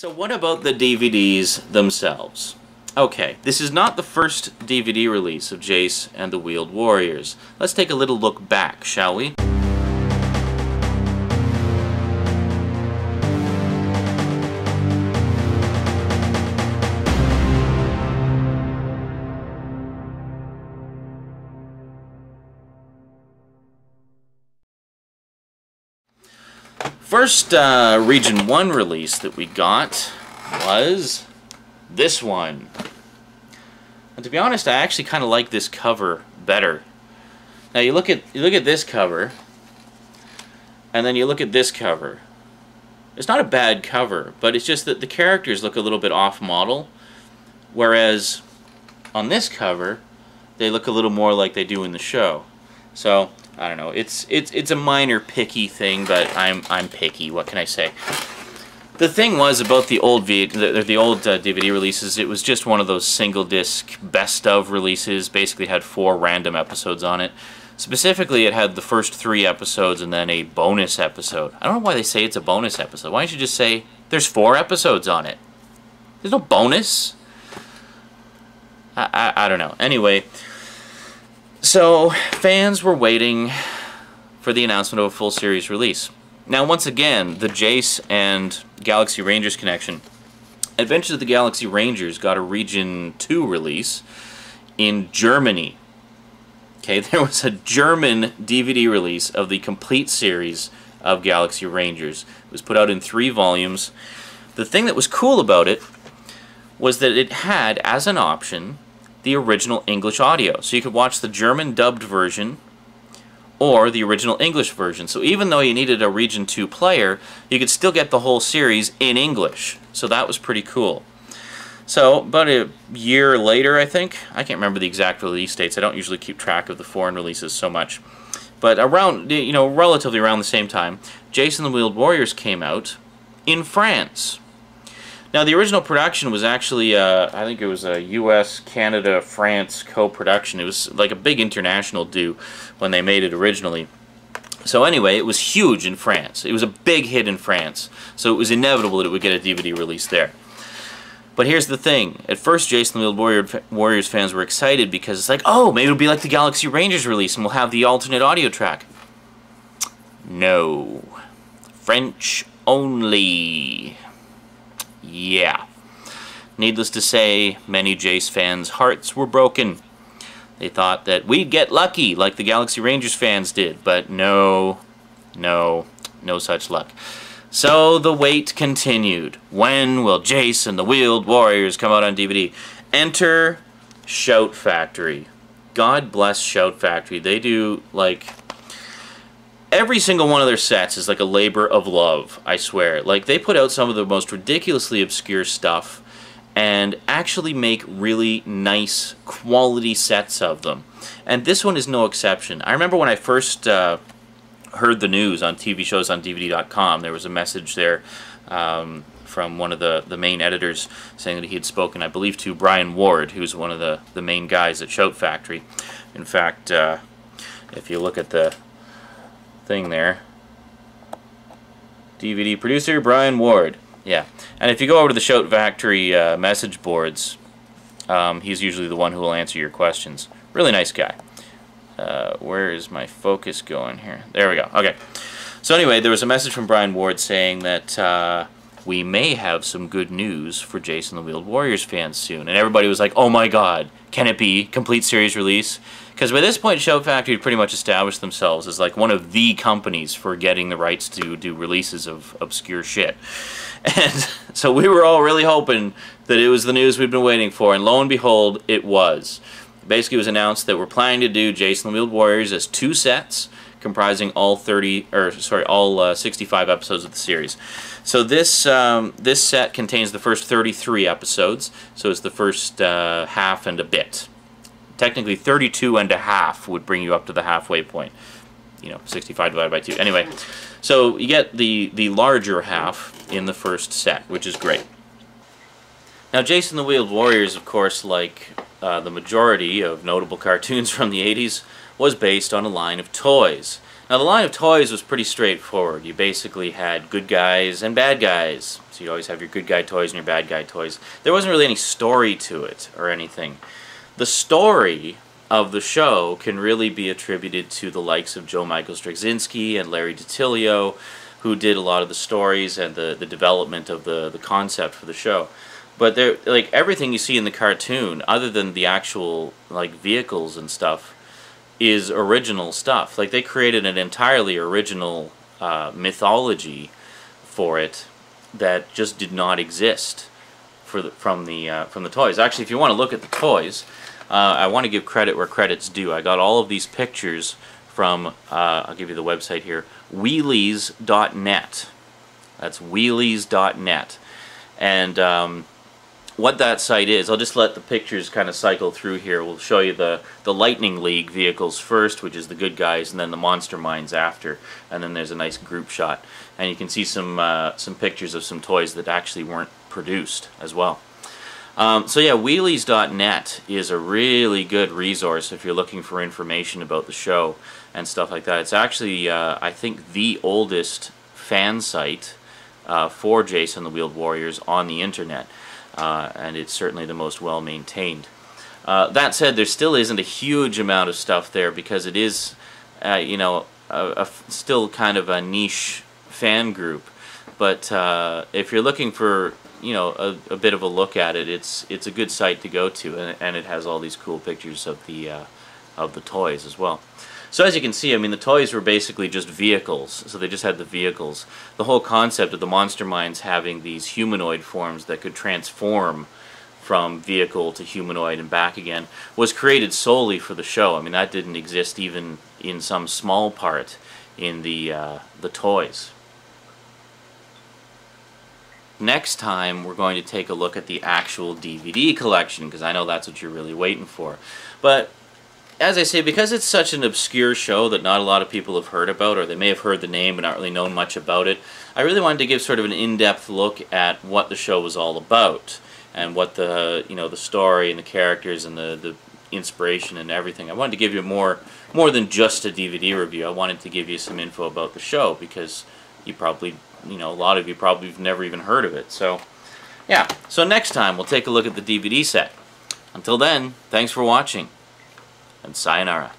So what about the DVDs themselves? Okay, this is not the first DVD release of Jayce and the Wheeled Warriors. Let's take a little look back, shall we? First Region 1 release that we got was this one. And to be honest, I actually kind of like this cover better. Now you look at this cover, and then you look at this cover. It's not a bad cover, but it's just that the characters look a little bit off model, whereas on this cover they look a little more like they do in the show. So I don't know. It's a minor picky thing, but I'm picky. What can I say? The thing was about the old DVD releases. It was just one of those single disc best of releases. Basically, had 4 random episodes on it. Specifically, it had the first 3 episodes and then a bonus episode. I don't know why they say it's a bonus episode. Why don't you just say there's 4 episodes on it? There's no bonus. I don't know. Anyway. So, fans were waiting for the announcement of a full series release. Now, once again, the Jayce and Galaxy Rangers connection. Adventures of the Galaxy Rangers got a Region 2 release in Germany. Okay, there was a German DVD release of the complete series of Galaxy Rangers. It was put out in 3 volumes. The thing that was cool about it was that it had, as an option, the original English audio. So you could watch the German dubbed version or the original English version. So even though you needed a Region 2 player, you could still get the whole series in English. So that was pretty cool. So about a year later, I think, I can't remember the exact release dates. I don't usually keep track of the foreign releases so much. But around, you know, relatively around the same time, Jayce and the Wheeled Warriors came out in France. Now, the original production was actually, I think it was a US, Canada, France co-production. It was like a big international do when they made it originally. So anyway, it was huge in France. It was a big hit in France. So it was inevitable that it would get a DVD release there. But here's the thing. At first, Jayce and the Wheeled Warriors fans were excited because it's like, oh, maybe it'll be like the Galaxy Rangers release and we'll have the alternate audio track. No. French only. Yeah. Needless to say, many Jayce fans' hearts were broken. They thought that we'd get lucky like the Galaxy Rangers fans did, but no such luck. So the wait continued. When will Jayce and the Wheeled Warriors come out on DVD? Enter Shout Factory. God bless Shout Factory. They do, like, every single one of their sets is like a labor of love, I swear. Like, they put out some of the most ridiculously obscure stuff and actually make really nice quality sets of them. And this one is no exception. I remember when I first heard the news on TV shows on DVD.com, there was a message there from one of the main editors saying that he had spoken, I believe, to Brian Ward, who's one of the main guys at Shout Factory. In fact, if you look at the thing there, DVD producer Brian Ward, yeah. And if you go over to the Shout Factory message boards, he's usually the one who will answer your questions. Really nice guy. Where is my focus going here? There we go. Okay. So anyway, there was a message from Brian Ward saying that we may have some good news for Jayce and the Wheeled Warriors fans soon. And everybody was like, oh my god, can it be complete series release? Because by this point, Shout Factory had pretty much established themselves as like one of the companies for getting the rights to do releases of obscure shit. And so we were all really hoping that it was the news we'd been waiting for, and lo and behold, it was. Basically, it was announced that we're planning to do Jayce and the Wheeled Warriors as 2 sets, comprising all 65 episodes of the series. So this set contains the first 33 episodes, so it's the first half and a bit. Technically, 32 and a half would bring you up to the halfway point. You know, 65 divided by 2. Anyway, so you get the larger half in the first set, which is great. Now, Jayce and the Wheeled Warriors, of course, like the majority of notable cartoons from the 80s, was based on a line of toys. Now the line of toys was pretty straightforward. You basically had good guys and bad guys. So you always have your good guy toys and your bad guy toys. There wasn't really any story to it or anything. The story of the show can really be attributed to the likes of Joe Michael Straczynski and Larry DiTillio, who did a lot of the stories and the development of the concept for the show. But they're, like, everything you see in the cartoon, other than the actual like vehicles and stuff, is original stuff. Like, they created an entirely original mythology for it that just did not exist from the toys. Actually, if you want to look at the toys, I want to give credit where credit's due. I got all of these pictures from, I'll give you the website here, wheelies.net. That's wheelies.net. And what that site is, I'll just let the pictures kind of cycle through here. We'll show you the Lightning League vehicles first, which is the good guys, and then the Monster Mines after. And then there's a nice group shot. And you can see some pictures of some toys that actually weren't produced as well. So yeah, wheelies.net is a really good resource if you're looking for information about the show and stuff like that. It's actually, I think, the oldest fan site for Jayce and the Wheeled Warriors on the internet, and it's certainly the most well-maintained. That said, there still isn't a huge amount of stuff there because it is, you know, still kind of a niche fan group. But if you're looking for, you know, a bit of a look at it, it's a good site to go to, and it has all these cool pictures of the toys as well. So as you can see, I mean, the toys were basically just vehicles, so they just had the vehicles. The whole concept of the Monster Mines having these humanoid forms that could transform from vehicle to humanoid and back again was created solely for the show. I mean, that didn't exist even in some small part in the toys. Next time, we're going to take a look at the actual DVD collection, because I know that's what you're really waiting for. But as I say, because it's such an obscure show that not a lot of people have heard about, or they may have heard the name but not really known much about it, I really wanted to give sort of an in-depth look at what the show was all about, and what the, you know, the story and the characters and the inspiration and everything. I wanted to give you more than just a DVD review. I wanted to give you some info about the show, because you probably, you know, a lot of you probably have never even heard of it. So yeah, so next time we'll take a look at the DVD set. Until then, thanks for watching, and sayonara.